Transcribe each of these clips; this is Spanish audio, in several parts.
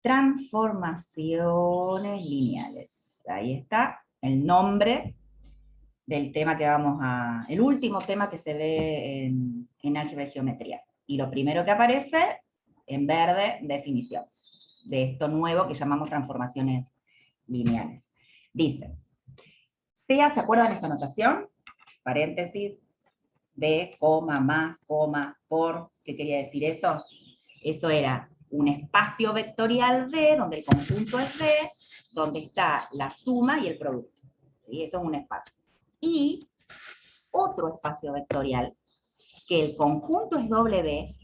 Transformaciones lineales. Ahí está el nombre del tema que el último tema que se ve en álgebra y geometría. Y lo primero que aparece, en verde, definición de esto nuevo que llamamos transformaciones lineales. Dice, ¿se acuerdan de esa notación? Paréntesis, B, coma, más, coma, por. ¿Qué quería decir eso? Eso era un espacio vectorial V, donde el conjunto es V, donde está la suma y el producto. ¿Sí? Eso es un espacio. Y otro espacio vectorial, que el conjunto es W,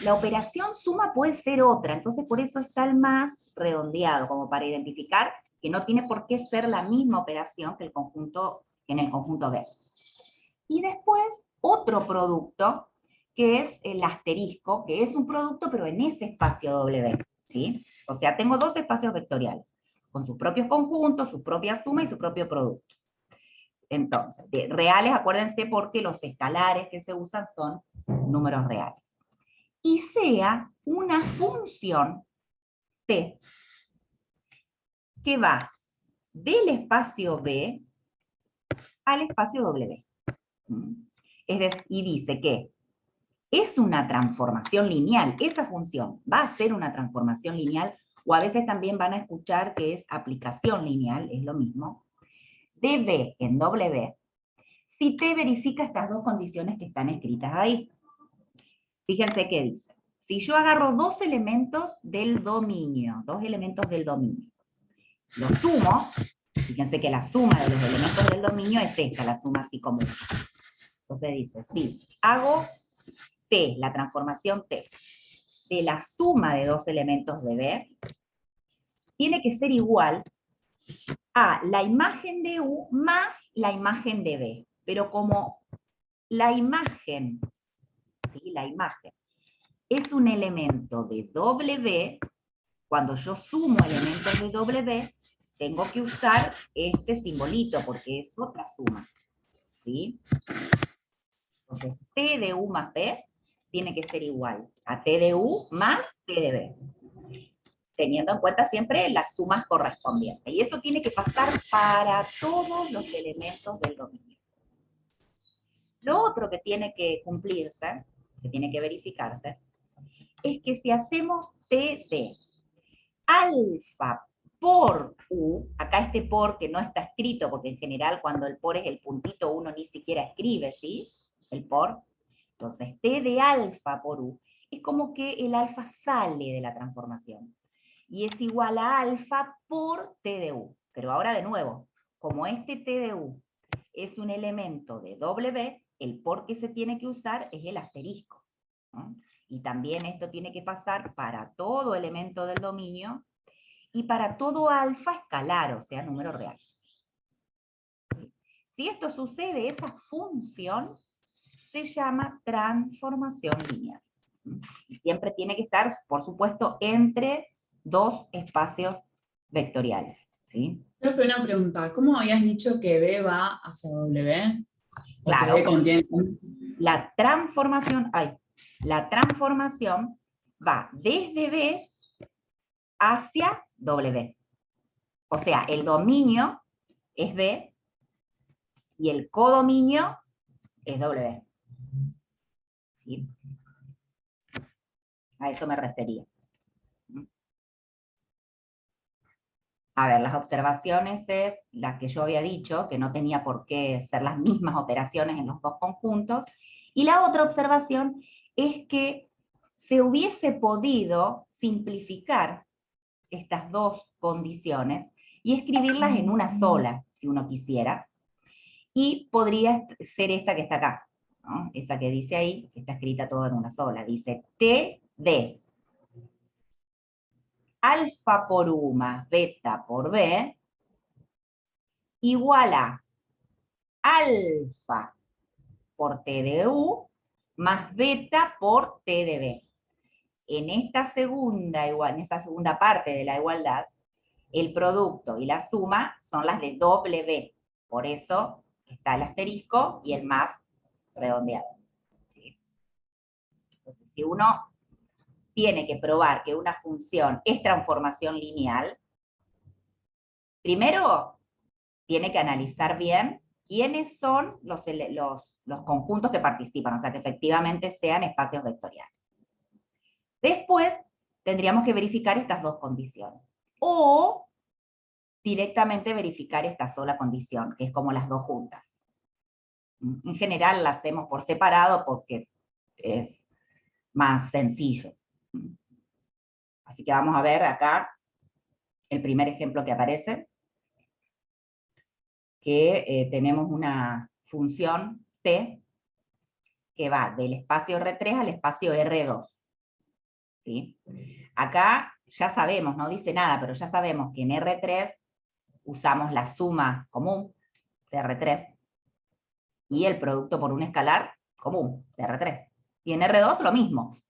la operación suma puede ser otra, entonces por eso está el más redondeado, como para identificar que no tiene por qué ser la misma operación que en el conjunto V. Y después otro producto, que es el asterisco, que es un producto pero en ese espacio W, ¿sí? O sea, tengo dos espacios vectoriales, con sus propios conjuntos, su propia suma y su propio producto. Entonces, de reales, acuérdense porque los escalares que se usan son números reales. Y sea una función T que va del espacio B al espacio W. Y dice que es una transformación lineal, esa función va a ser una transformación lineal, o a veces también van a escuchar que es aplicación lineal, es lo mismo, de B en W, si T verifica estas dos condiciones que están escritas ahí. Fíjense qué dice. Si yo agarro dos elementos del dominio, los sumo, fíjense que la suma de los elementos del dominio es esta, la suma así como. Entonces dice, si hago T, la transformación T, de la suma de dos elementos de B, tiene que ser igual a la imagen de U más la imagen de B. Pero como la imagen, ¿sí? La imagen es un elemento de W, cuando yo sumo elementos de W, tengo que usar este simbolito, porque es otra suma. ¿Sí? Entonces, T de U más B tiene que ser igual a T de U más T de B, teniendo en cuenta siempre las sumas correspondientes. Y eso tiene que pasar para todos los elementos del dominio. Lo otro que tiene que cumplirse, que tiene que verificarse, es que si hacemos T de alfa por U, acá este por que no está escrito, porque en general cuando el por es el puntito uno ni siquiera escribe, ¿sí? El por. Entonces, T de alfa por U es como que el alfa sale de la transformación. Y es igual a alfa por T de U. Pero ahora de nuevo, como este T de U es un elemento de W, el por que se tiene que usar es el asterisco, ¿no? Y también esto tiene que pasar para todo elemento del dominio y para todo alfa escalar, o sea, número real. Si esto sucede, esa función se llama transformación lineal. Y siempre tiene que estar, por supuesto, entre dos espacios vectoriales. ¿Sí? Profe, una pregunta. ¿Cómo habías dicho que B va hacia W? ¿O que Claro, B contiene? la transformación va desde B hacia W. O sea, el dominio es B y el codominio es W. ¿Sí? A eso me refería. A ver, las observaciones es la que yo había dicho, que no tenía por qué ser las mismas operaciones en los dos conjuntos. Y la otra observación es que se hubiese podido simplificar estas dos condiciones y escribirlas en una sola, si uno quisiera. Y podría ser esta que está acá, ¿no? Esa que dice ahí, que está escrita todo en una sola. Dice T de alfa por U más beta por B igual a alfa por T de U más beta por T de B. En esta segunda parte de la igualdad, el producto y la suma son las de W. Por eso está el asterisco y el más redondeado. ¿Sí? Entonces, si uno tiene que probar que una función es transformación lineal, primero tiene que analizar bien quiénes son los conjuntos que participan, o sea, que efectivamente sean espacios vectoriales. Después, tendríamos que verificar estas dos condiciones. O directamente verificar esta sola condición, que es como las dos juntas. En general, las hacemos por separado porque es más sencillo. Así que vamos a ver acá el primer ejemplo que aparece, que tenemos una función t que va del espacio R3 al espacio R2. ¿Sí? Acá ya sabemos, no dice nada, pero ya sabemos que en R3 usamos la suma común de R3 y el producto por un escalar común de R3. Y en R2 lo mismo,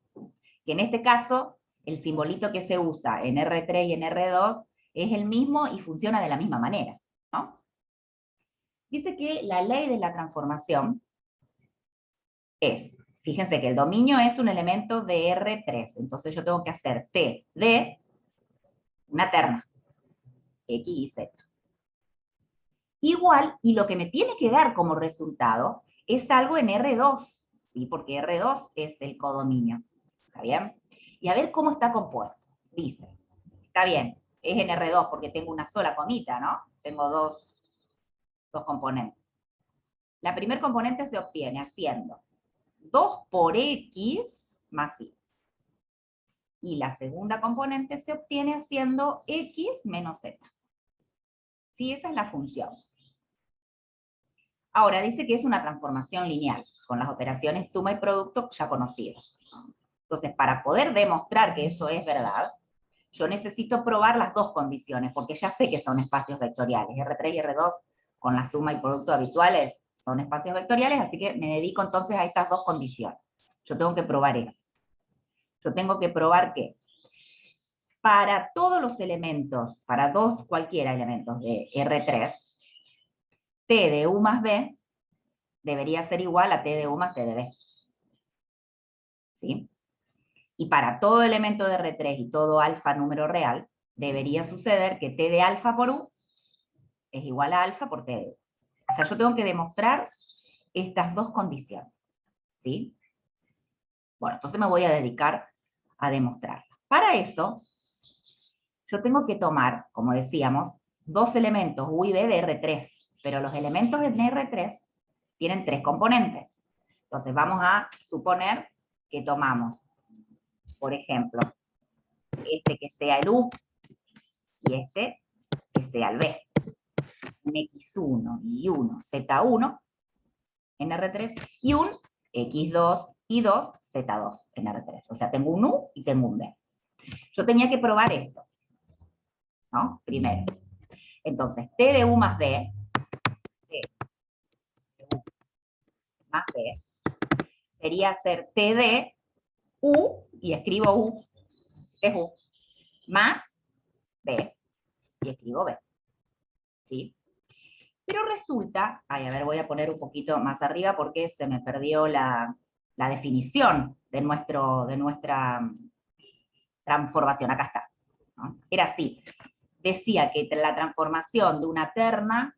que en este caso el simbolito que se usa en R3 y en R2 es el mismo y funciona de la misma manera, ¿no? Dice que la ley de la transformación es, fíjense que el dominio es un elemento de R3, entonces yo tengo que hacer T de una terna, X y Z. Igual, y lo que me tiene que dar como resultado es algo en R2, ¿sí? Porque R2 es el codominio, ¿está bien? Y a ver cómo está compuesto. Dice, está bien, es en R2 porque tengo una sola comita, ¿no? Tengo dos componentes. La primer componente se obtiene haciendo 2 por X más Y. Y la segunda componente se obtiene haciendo X menos Z. Sí, esa es la función. Ahora, dice que es una transformación lineal, con las operaciones suma y producto ya conocidas. Entonces, para poder demostrar que eso es verdad, yo necesito probar las dos condiciones, porque ya sé que son espacios vectoriales. R3 y R2, con la suma y producto habituales, son espacios vectoriales, así que me dedico entonces a estas dos condiciones. Yo tengo que probar esto. Yo tengo que probar que para todos los elementos, para cualquiera elementos de R3, T de U más B debería ser igual a T de U más T de B. ¿Sí? Y para todo elemento de R3 y todo alfa número real, debería suceder que T de alfa por U es igual a alfa por T de U. O sea, yo tengo que demostrar estas dos condiciones. ¿Sí? Bueno, entonces me voy a dedicar a demostrarlas. Para eso, yo tengo que tomar, como decíamos, dos elementos U y B de R3, pero los elementos de R3 tienen tres componentes. Entonces vamos a suponer que tomamos, por ejemplo, este que sea el U y este que sea el B. Un X1 y un Z1 en R3 y un X2 y 2 Z2 en R3. O sea, tengo un U y tengo un B. Yo tenía que probar esto, ¿no? Primero. Entonces, T de U más B, T de U más B, sería hacer T de U, y escribo U, es U, más B, y escribo B. ¿Sí? Pero resulta, a ver, voy a poner un poquito más arriba porque se me perdió la definición de nuestra transformación. Acá está, ¿no? Era así. Decía que la transformación de una terna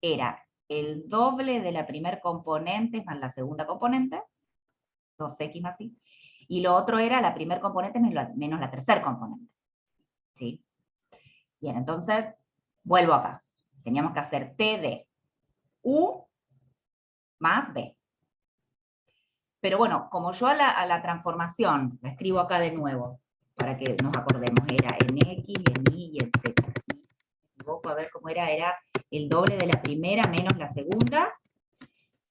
era el doble de la primer componente más la segunda componente, 2x más y, y lo otro era la primer componente menos la tercer componente. ¿Sí? Bien, entonces, vuelvo acá. Teníamos que hacer T de U más B. Pero bueno, como yo a la transformación, la escribo acá de nuevo, para que nos acordemos, era en X, en Y y en Z. Me equivoco, a ver cómo era el doble de la primera menos la segunda,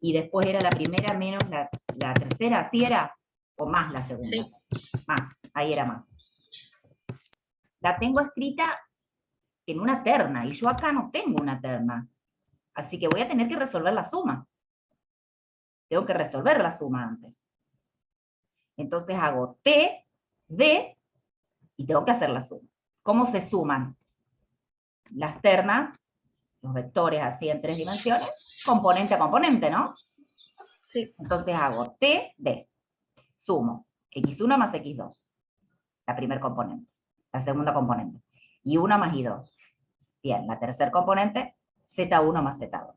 y después era la primera menos la tercera, ¿así era? ¿O más la segunda? Sí. Más, ahí era más. La tengo escrita en una terna, y yo acá no tengo una terna. Así que voy a tener que resolver la suma. Tengo que resolver la suma antes. Entonces hago T, D, y tengo que hacer la suma. ¿Cómo se suman las ternas, los vectores así en 3 dimensiones? Componente a componente, ¿no? Sí. Entonces hago T, D. Sumo X1 más X2. la primer componente, la segunda componente. Y 1 más I2. Bien, la tercer componente, Z1 más Z2.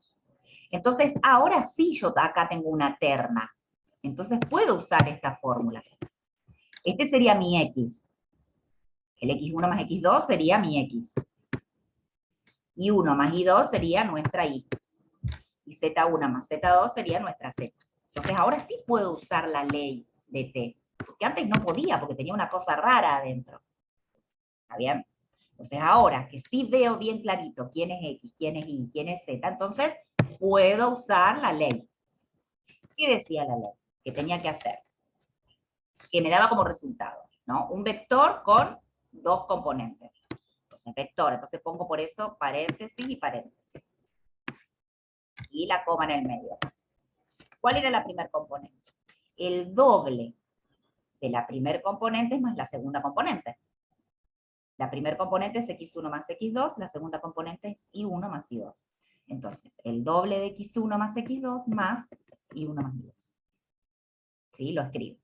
Entonces, ahora sí yo acá tengo una terna. Entonces puedo usar esta fórmula. Este sería mi X. El X1 más X2 sería mi X. Y 1 más I2 sería nuestra Y. Y Z1 más Z2 sería nuestra Z. Entonces ahora sí puedo usar la ley de T. Porque antes no podía, porque tenía una cosa rara adentro. ¿Está bien? Entonces ahora que sí veo bien clarito quién es X, quién es Y, quién es Z, entonces puedo usar la ley. ¿Qué decía la ley? ¿Qué tenía que hacer? Que me daba como resultado, ¿no? Un vector con dos componentes. Entonces, vector, entonces pongo por eso paréntesis y paréntesis. Y la coma en el medio. ¿Cuál era la primer componente? El doble de la primer componente más la segunda componente. La primer componente es X1 más X2, la segunda componente es Y1 más Y2. Entonces, el doble de X1 más X2 más Y1 más Y2. ¿Sí? Lo escribo.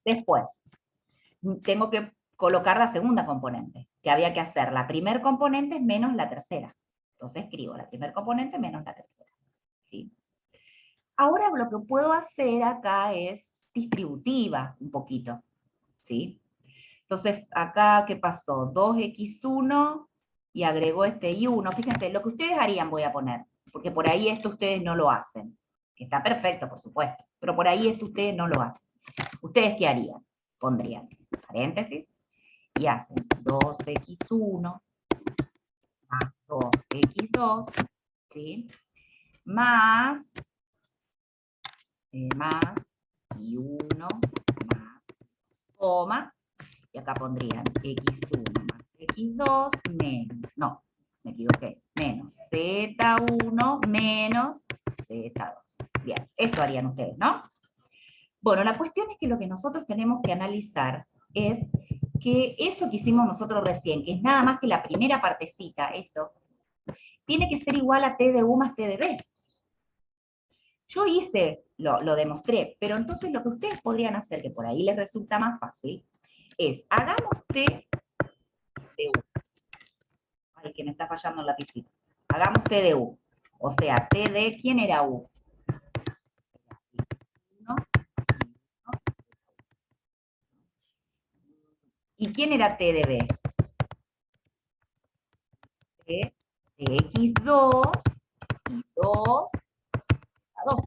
Después, tengo que colocar la segunda componente, que había que hacer la primer componente menos la tercera. Entonces escribo la primer componente menos la tercera. ¿Sí? Ahora lo que puedo hacer acá es distributiva un poquito. ¿Sí? Entonces, acá, ¿qué pasó? 2x1 y agregó este y1. Fíjense, lo que ustedes harían voy a poner, porque por ahí esto ustedes no lo hacen. Que está perfecto, por supuesto, pero por ahí esto ustedes no lo hacen. ¿Ustedes qué harían? Pondrían paréntesis y hacen 2x1 más 2x2, ¿sí? Más y1 más coma, y acá pondrían x1 más x2 menos, no, me equivoqué, menos z1 menos z2. Bien, esto harían ustedes, ¿no? Bueno, la cuestión es que lo que nosotros tenemos que analizar es que eso que hicimos nosotros recién, que es nada más que la primera partecita, esto, tiene que ser igual a t de u más t de b. Yo hice, lo demostré, pero entonces lo que ustedes podrían hacer, que por ahí les resulta más fácil, es, hagamos t de u. Ay, que me está fallando el lapicito. Hagamos t de u. O sea, t de, ¿quién era u? 1, ¿y quién era t de b? T de x2 y 2 a 2.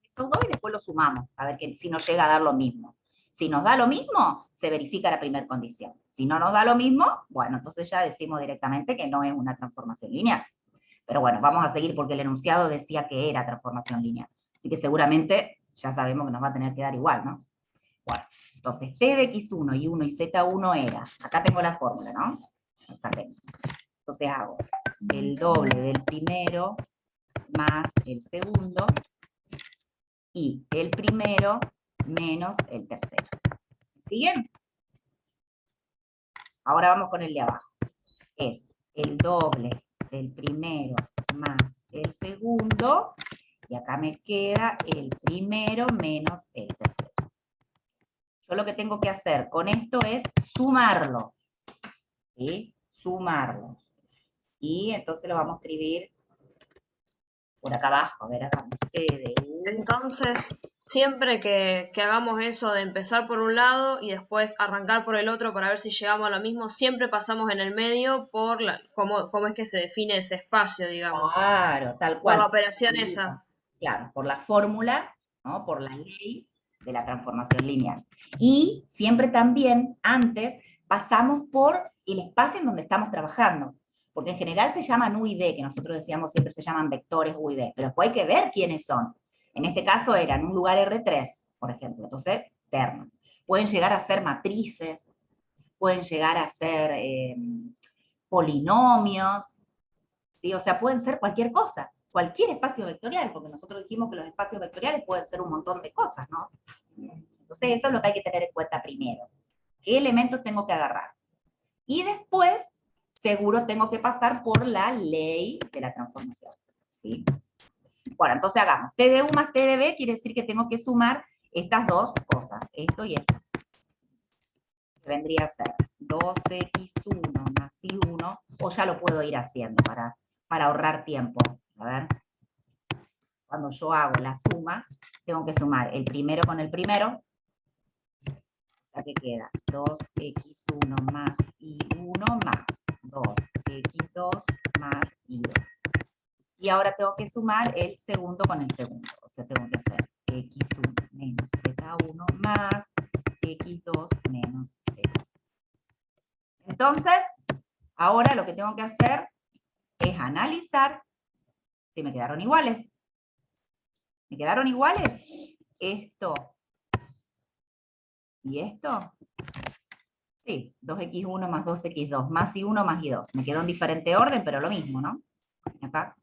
Estos dos y después los sumamos, a ver que, si nos llega a dar lo mismo. Si nos da lo mismo, se verifica la primera condición. Si no nos da lo mismo, bueno, entonces ya decimos directamente que no es una transformación lineal. Pero bueno, vamos a seguir porque el enunciado decía que era transformación lineal. Así que seguramente ya sabemos que nos va a tener que dar igual, ¿no? Bueno, entonces t de x1 y 1 y z1 era, acá tengo la fórmula, ¿no? Acá tengo. Entonces hago el doble del primero más el segundo y el primero menos el tercero. ¿Siguen? Ahora vamos con el de abajo. Es el doble del primero más el segundo, y acá me queda el primero menos el tercero. Yo lo que tengo que hacer con esto es sumarlos. ¿Sí? Sumarlos. Y entonces lo vamos a escribir por acá abajo. A ver, acá. Entonces, siempre que hagamos eso de empezar por un lado y después arrancar por el otro para ver si llegamos a lo mismo, siempre pasamos en el medio por cómo es que se define ese espacio, digamos. Claro, tal Por cual. la operación esa. Claro, por la fórmula, ¿no? Por la ley de la transformación lineal. Y siempre también, antes, pasamos por el espacio en donde estamos trabajando. Porque en general se llaman U y V, que nosotros decíamos siempre se llaman vectores U y V, pero después hay que ver quiénes son. En este caso eran un lugar R3, por ejemplo, entonces ternas. Pueden llegar a ser matrices, pueden llegar a ser polinomios, ¿sí? O sea, pueden ser cualquier cosa, cualquier espacio vectorial, porque nosotros dijimos que los espacios vectoriales pueden ser un montón de cosas, ¿no? Entonces eso es lo que hay que tener en cuenta primero. ¿Qué elementos tengo que agarrar? Y después, seguro tengo que pasar por la ley de la transformación, ¿sí? Bueno, entonces hagamos. T de U más T de B quiere decir que tengo que sumar estas dos cosas, esto y esto. vendría a ser 2x1 más y1, o ya lo puedo ir haciendo para ahorrar tiempo. A ver, cuando yo hago la suma, tengo que sumar el primero con el primero, hasta que queda 2x1 más y1 más 2x2 más y2. Y ahora tengo que sumar el segundo con el segundo, o sea, tengo que hacer x1 menos z1 más x2 menos z. Entonces, ahora lo que tengo que hacer es analizar si me quedaron iguales. ¿Me quedaron iguales? Esto y esto. Sí, 2x1 más 2x2 más y1 más y2. Me quedó en diferente orden, pero lo mismo, ¿no? Acá.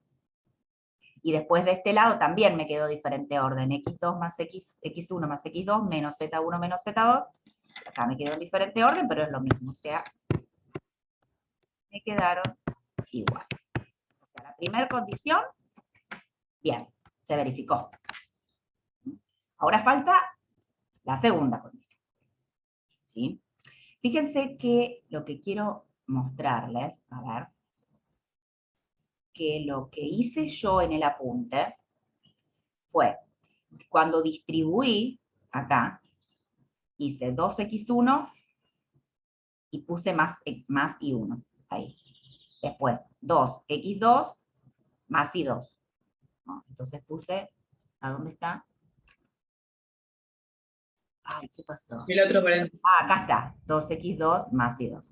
Y después de este lado también me quedó diferente orden. x2 más x1 más x2 menos z1 menos z2. Acá me quedó en diferente orden, pero es lo mismo. O sea, me quedaron iguales. O sea, la primera condición, bien, se verificó. Ahora falta la segunda condición. ¿Sí? Fíjense que lo que quiero mostrarles, a ver, que lo que hice yo en el apunte fue, cuando distribuí acá, hice 2x1 y puse más y1, ahí. Después 2x2 más y2. ¿No? Entonces puse, ¿a dónde está? Ay, ¿qué pasó? El otro paréntesis. Ah, acá está, 2x2 más y2.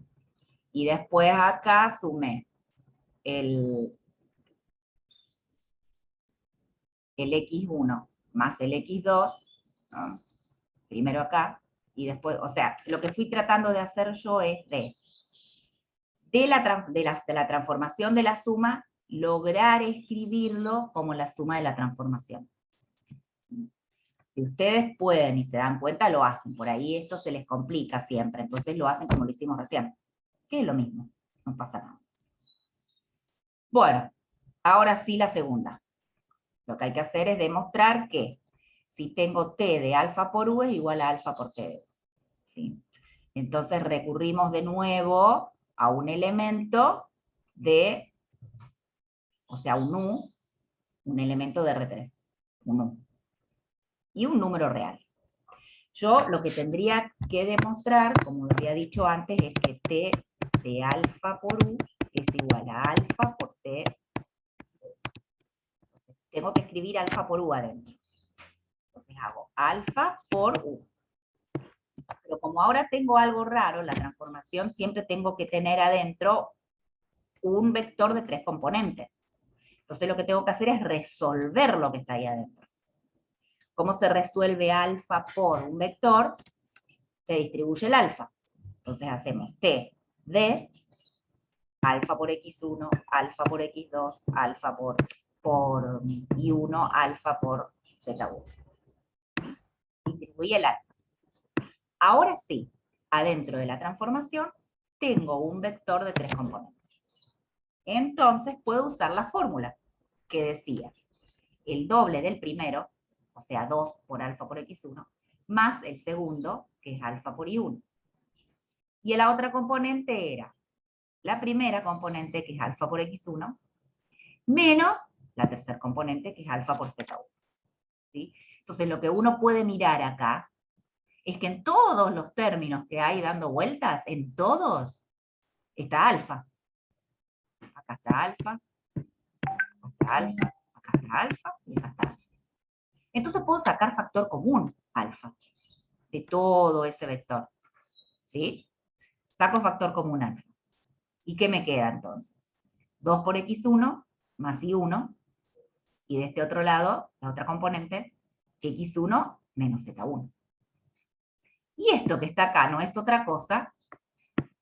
Y después acá sumé el x1 más el x2, ¿no? Primero acá, y después, o sea, lo que fui tratando de hacer yo es de la transformación de la suma, lograr escribirlo como la suma de la transformación. Si ustedes pueden y se dan cuenta, lo hacen. Por ahí esto se les complica siempre, entonces lo hacen como lo hicimos recién, que es lo mismo, no pasa nada. Bueno, ahora sí la segunda. Lo que hay que hacer es demostrar que si tengo t de alfa por u es igual a alfa por t de u. ¿Sí? Entonces recurrimos de nuevo a un elemento de, o sea, un u, un elemento de R3, un u, y un número real. Yo lo que tendría que demostrar, como había dicho antes, es que t de alfa por u es igual a alfa por t. Tengo que escribir alfa por u adentro. Entonces hago alfa por u. Pero como ahora tengo algo raro, la transformación, siempre tengo que tener adentro un vector de 3 componentes. Entonces lo que tengo que hacer es resolver lo que está ahí adentro. ¿Cómo se resuelve alfa por un vector? Se distribuye el alfa. Entonces hacemos t de alfa por x1, alfa por x2, alfa por y1, alfa por z1. Distribuí el alfa. Ahora sí, adentro de la transformación, tengo un vector de 3 componentes. Entonces puedo usar la fórmula que decía el doble del primero, o sea 2 por alfa por x1, más el segundo, que es alfa por y1. Y la otra componente era la primera componente, que es alfa por x1, menos la tercera componente, que es alfa por z1. ¿Sí? Entonces lo que uno puede mirar acá es que en todos los términos que hay dando vueltas, en todos, está alfa. Acá está alfa, acá está alfa, acá está alfa y acá está alfa. Entonces puedo sacar factor común, alfa, de todo ese vector. ¿Sí? Saco factor común alfa. ¿Y qué me queda entonces? 2 por x1 más y1, y de este otro lado, la otra componente, x1 menos z1. Y esto que está acá no es otra cosa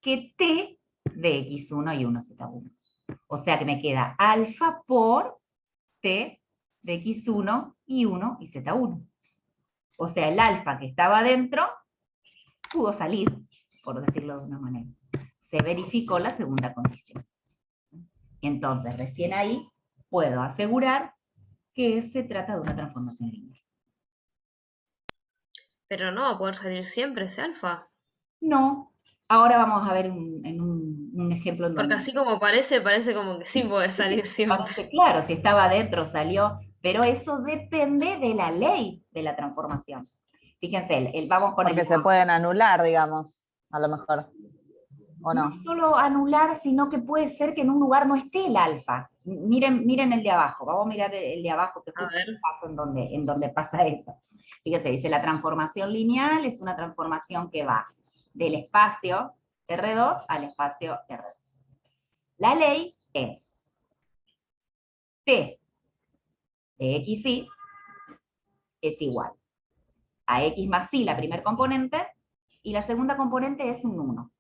que t de x1 y 1z1. O sea que me queda alfa por t de x1 y 1 y z1. O sea, el alfa que estaba adentro pudo salir, por decirlo de una manera. Se verificó la segunda condición. Entonces, recién ahí puedo asegurar que se trata de una transformación lineal. Pero no va a poder salir siempre ese alfa. No, Ahora vamos a ver un ejemplo en Porque donde así como parece como que sí puede salir siempre. parece claro, si estaba adentro salió, pero eso depende de la ley de la transformación. Fíjense, vamos con Porque el se pueden anular, digamos, a lo mejor. ¿O no no? es solo anular, sino que puede ser que en un lugar no esté el alfa. Miren el de abajo, vamos a mirar el de abajo, que A justo ver. es el paso en donde pasa eso. Fíjense, dice la transformación lineal es una transformación que va del espacio R2 al espacio R2. La ley es T de XY es igual a X más Y, la primer componente, y la segunda componente es un 1.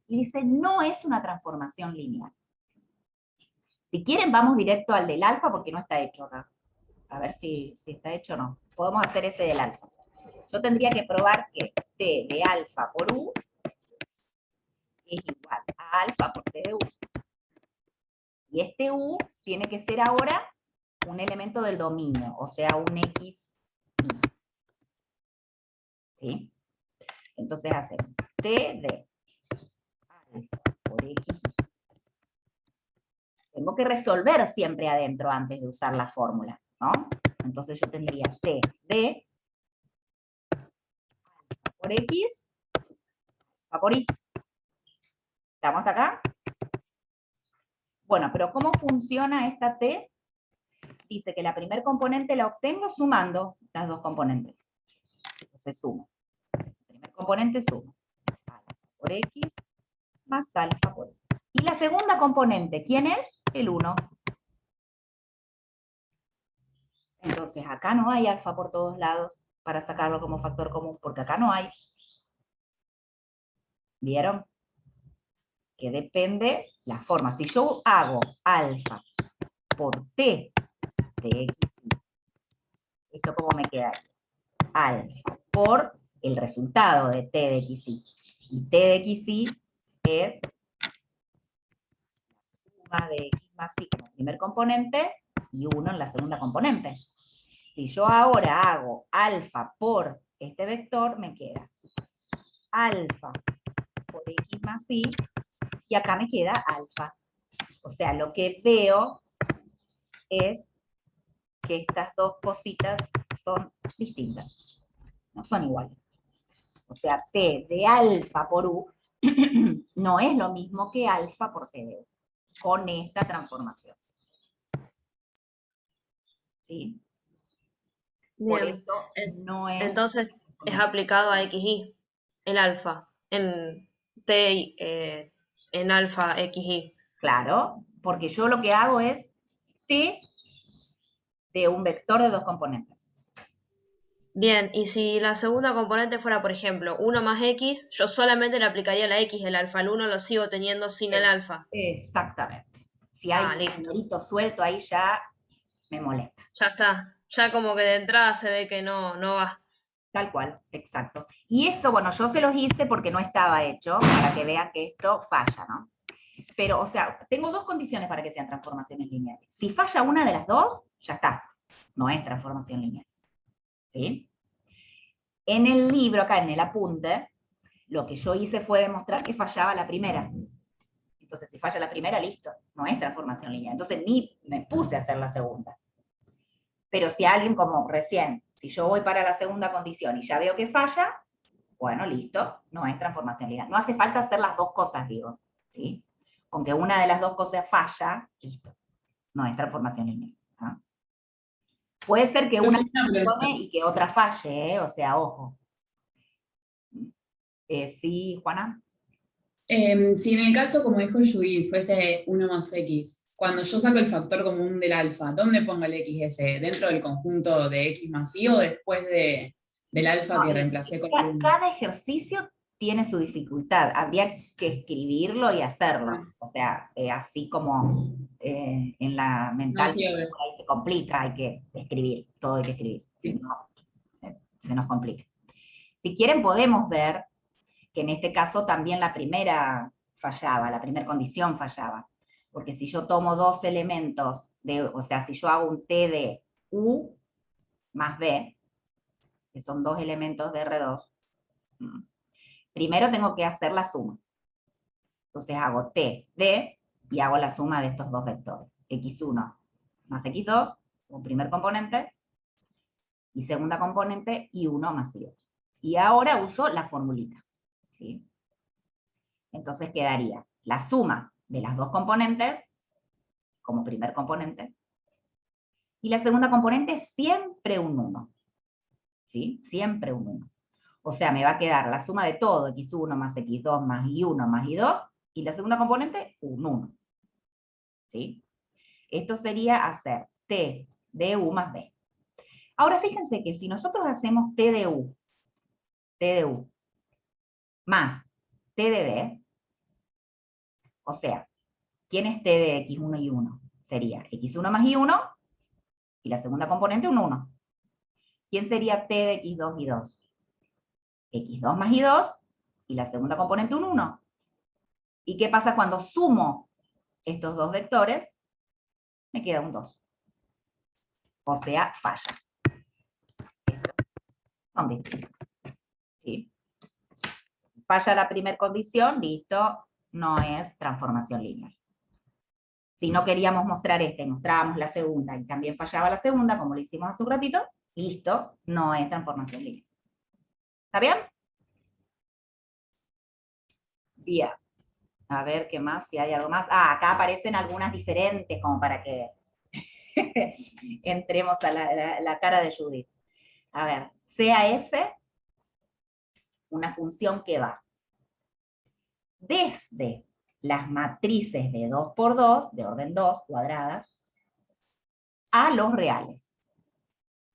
Y dice, no es una transformación lineal. Si quieren, vamos directo al del alfa porque no está hecho acá. A ver si está hecho o no. Podemos hacer ese del alfa. Yo tendría que probar que T de alfa por U es igual a alfa por T de U. Y este U tiene que ser ahora un elemento del dominio, o sea, un X. ¿Sí? Entonces hacemos T de alfa por X. Tengo que resolver siempre adentro antes de usar la fórmula, ¿no? Entonces yo tendría T de alfa por X, alfa por Y. ¿Estamos hasta acá? Bueno, pero ¿cómo funciona esta T? Dice que la primer componente la obtengo sumando las dos componentes. Entonces sumo. El primer componente sumo. Alfa por X más alfa por Y. Y la segunda componente, ¿quién es? El 1. Entonces acá no hay alfa por todos lados para sacarlo como factor común, porque acá no hay. ¿Vieron? Que depende la forma. Si yo hago alfa por T de X, ¿esto cómo me queda? Alfa por el resultado de T de XY. Y T de XY es suma de X más Y como primer componente y 1 en la segunda componente. Si yo ahora hago alfa por este vector, me queda alfa por X más Y, y acá me queda alfa. O sea, lo que veo es que estas dos cositas son distintas, no son iguales. O sea, T de alfa por U no es lo mismo que alfa por T de U, con esta transformación. ¿Sí? Por Bien. eso no es... Entonces es aplicado a XY, el alfa, en T, en alfa XY. Claro, porque yo lo que hago es T de un vector de dos componentes. Bien, y si la segunda componente fuera, por ejemplo, 1 más X, yo solamente le aplicaría la X, el alfa, el 1 lo sigo teniendo sin el alfa. Exactamente. Si hay un Listo. numerito suelto ahí ya me molesta. Ya está. Ya como que de entrada se ve que no va. Tal cual, exacto. Y eso, bueno, yo se los hice porque no estaba hecho, para que vean que esto falla, ¿no? Pero, o sea, tengo dos condiciones para que sean transformaciones lineales. Si falla una de las dos, ya está. No es transformación lineal. ¿Sí? En el libro, acá en el apunte, lo que yo hice fue demostrar que fallaba la primera. Entonces, si falla la primera, listo. No es transformación lineal. Entonces, ni me puse a hacer la segunda. Pero si alguien, como recién, si yo voy para la segunda condición y ya veo que falla, bueno, listo, no es transformación lineal. No hace falta hacer las dos cosas, digo, ¿sí? Con que una de las dos cosas falla, listo, no es transformación lineal. ¿No? Puede ser que una funcione y que otra falle, o sea, ojo. Sí, Juana. Si en el caso, como dijo Judith, fuese 1 más X, cuando yo saco el factor común del alfa, ¿dónde pongo el XS? ¿Dentro del conjunto de X más Y o después del alfa que reemplacé con el 1? Cada ejercicio tiene su dificultad. Habría que escribirlo y hacerlo. O sea, así como en la mental, No, sí, ahí se complica, hay que escribir, todo hay que escribir. Si no, se nos complica. Si quieren podemos ver que en este caso también la primera fallaba, la primera condición fallaba. Porque si yo tomo dos elementos, o sea, si yo hago un T de U más B, que son dos elementos de R2, primero tengo que hacer la suma. Entonces hago T de, y hago la suma de estos dos vectores. X1 más X2, como primer componente, y segunda componente, Y1 más Y2. Y ahora uso la formulita, ¿sí? Entonces quedaría la suma de las dos componentes, como primer componente, y la segunda componente siempre un 1, ¿sí? Siempre un 1. O sea, me va a quedar la suma de todo, X1 más X2 más Y1 más Y2, y la segunda componente, un 1. ¿Sí? Esto sería hacer T de U más B. Ahora fíjense que si nosotros hacemos T de U más T de B, o sea, ¿quién es T de X1 y 1? Sería X1 más Y1, y la segunda componente un 1. ¿Quién sería T de X2 y 2? X2 más Y2, y la segunda componente un 1. ¿Y qué pasa cuando sumo estos dos vectores? Me queda un 2. O sea, falla. Son distintos. ¿Sí? Falla la primera condición, listo, no es transformación lineal. Si no queríamos mostrar esta y mostrábamos la segunda y también fallaba la segunda, como lo hicimos hace un ratito, listo, no es transformación lineal. ¿Está bien? Bien. A ver qué más, si hay algo más. Ah, acá aparecen algunas diferentes, como para que entremos a la cara de Judith. A ver, CAF, una función que va desde las matrices de 2 por 2, de orden 2, cuadradas, a los reales.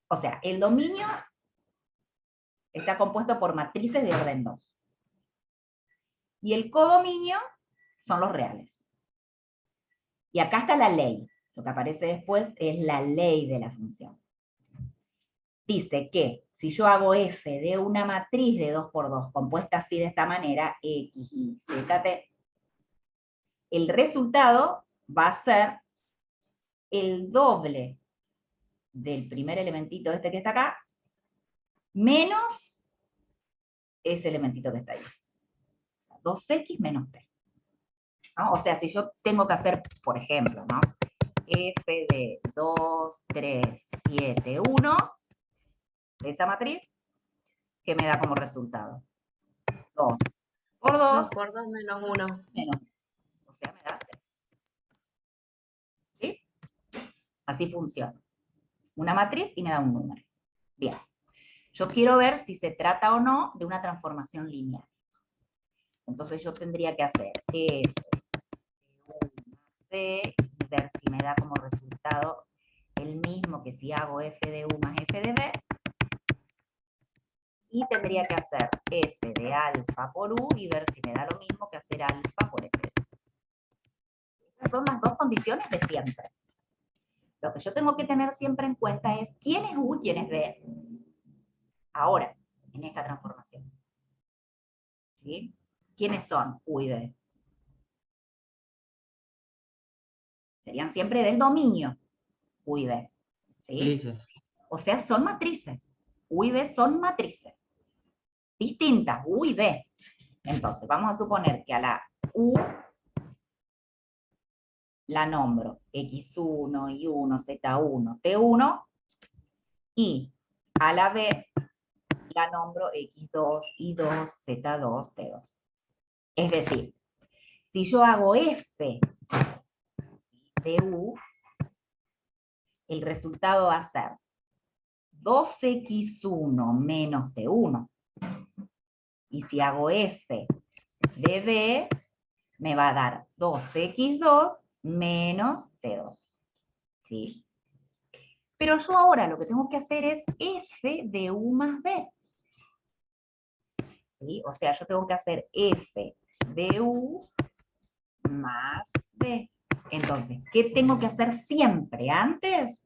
O sea, el dominio está compuesto por matrices de orden 2. Y el codominio son los reales. Y acá está la ley. Lo que aparece después es la ley de la función. Dice que si yo hago f de una matriz de 2 por 2, compuesta así de esta manera, x, y, z, t, el resultado va a ser el doble del primer elementito este que está acá, menos ese elementito que está ahí. 2x menos t. ¿No? O sea, si yo tengo que hacer, por ejemplo, ¿no? f de 2, 3, 7, 1, de esa matriz, ¿qué me da como resultado? 2 por 2. 2 por 2 menos 1. Menos. O sea, me da 3. ¿Sí? Así funciona. Una matriz y me da un número. Bien. Yo quiero ver si se trata o no de una transformación lineal. Entonces yo tendría que hacer f de u más b y ver si me da como resultado el mismo que si hago f de u más f de b. Y tendría que hacer f de alfa por u y ver si me da lo mismo que hacer alfa por f de u. Estas son las dos condiciones de siempre. Lo que yo tengo que tener siempre en cuenta es quién es u, quién es b. Ahora, en esta transformación. ¿Sí? ¿Quiénes son u y b? Serían siempre del dominio u y b. ¿Sí? O sea, son matrices. U y b son matrices. Distintas, u y b. Entonces, vamos a suponer que a la u la nombro x1, y1, z1, t1, y a la b la nombro x2, y2, z2, t2. Es decir, si yo hago f de u, el resultado va a ser 2x1 menos t1. Y si hago f de b, me va a dar 2x2 menos t2. ¿Sí? Pero yo ahora lo que tengo que hacer es f de u más b. ¿Sí? O sea, yo tengo que hacer f de u más b. Entonces, ¿qué tengo que hacer siempre antes?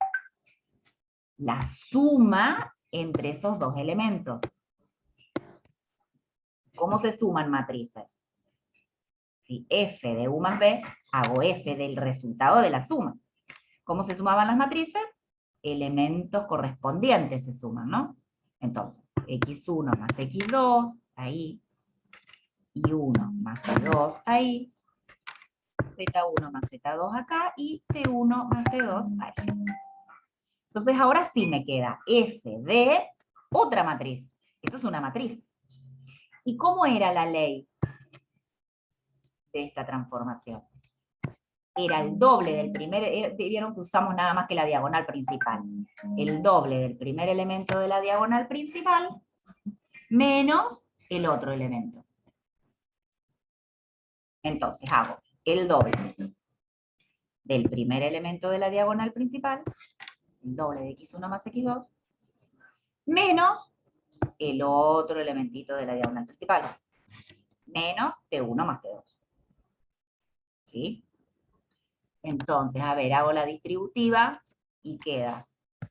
La suma entre esos dos elementos. ¿Cómo se suman matrices? Si f de u más b, hago f del resultado de la suma. ¿Cómo se sumaban las matrices? Elementos correspondientes se suman, ¿no? Entonces, x1 más x2, ahí, y 1 más C2 ahí, Z1 más Z2 acá, y T1 más T2 ahí. Entonces ahora sí me queda F de otra matriz. Esto es una matriz. ¿Y cómo era la ley de esta transformación? Era el doble del primer, vieron que usamos nada más que la diagonal principal. El doble del primer elemento de la diagonal principal menos el otro elemento. Entonces hago el doble del primer elemento de la diagonal principal, el doble de x1 más x2, menos el otro elementito de la diagonal principal, menos t1 más t2. ¿Sí? Entonces, a ver, hago la distributiva y queda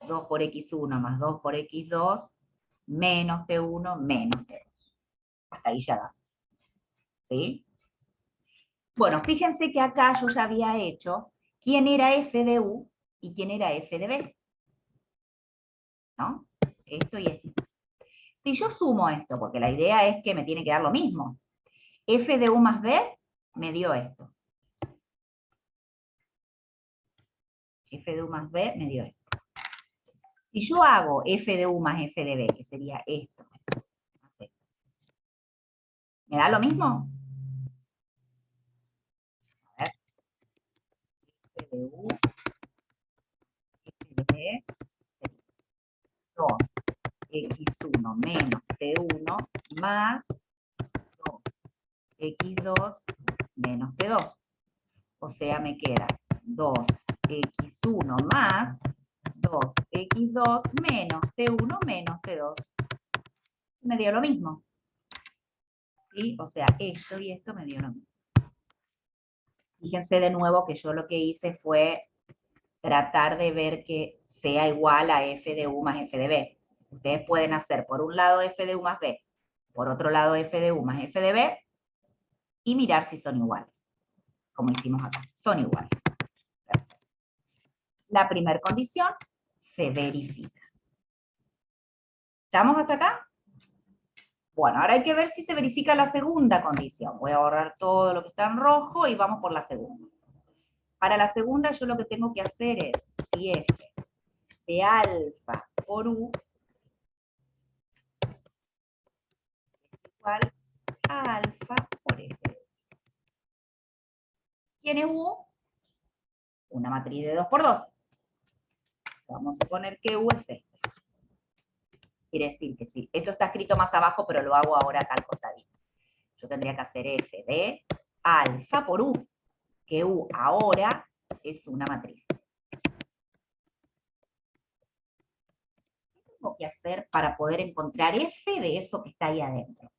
2 por x1 más 2 por x2 menos t1 menos t2. Hasta ahí ya da. ¿Sí? Bueno, fíjense que acá yo ya había hecho quién era f de u y quién era f de b. ¿No? Esto y esto. Si yo sumo esto, porque la idea es que me tiene que dar lo mismo, f de u más b me dio esto. F de u más b me dio esto. Si yo hago f de u más f de b, que sería esto, ¿me da lo mismo? A ver. F de u, f de b, 2x1 menos t1 más 2x2 menos t2. O sea, me queda 2x1 más 2x2 menos t1 menos t2. Me dio lo mismo. ¿Sí? O sea, esto y esto me dio lo mismo. Fíjense de nuevo que yo lo que hice fue tratar de ver que sea igual a f de u más f de b. Ustedes pueden hacer por un lado f de u más b, por otro lado f de u más f de b, y mirar si son iguales, como hicimos acá. Son iguales. Perfecto. La primera condición se verifica. ¿Estamos hasta acá? Bueno, ahora hay que ver si se verifica la segunda condición. Voy a borrar todo lo que está en rojo y vamos por la segunda. Para la segunda yo lo que tengo que hacer es, si f de alfa por u es igual a alfa por f. ¿Quién es u? Una matriz de 2 por 2. Vamos a poner que u es este. Quiere decir que sí. Esto está escrito más abajo, pero lo hago ahora acá al costadito. Yo tendría que hacer f de alfa por u, que u ahora es una matriz. ¿Qué tengo que hacer para poder encontrar f de eso que está ahí adentro?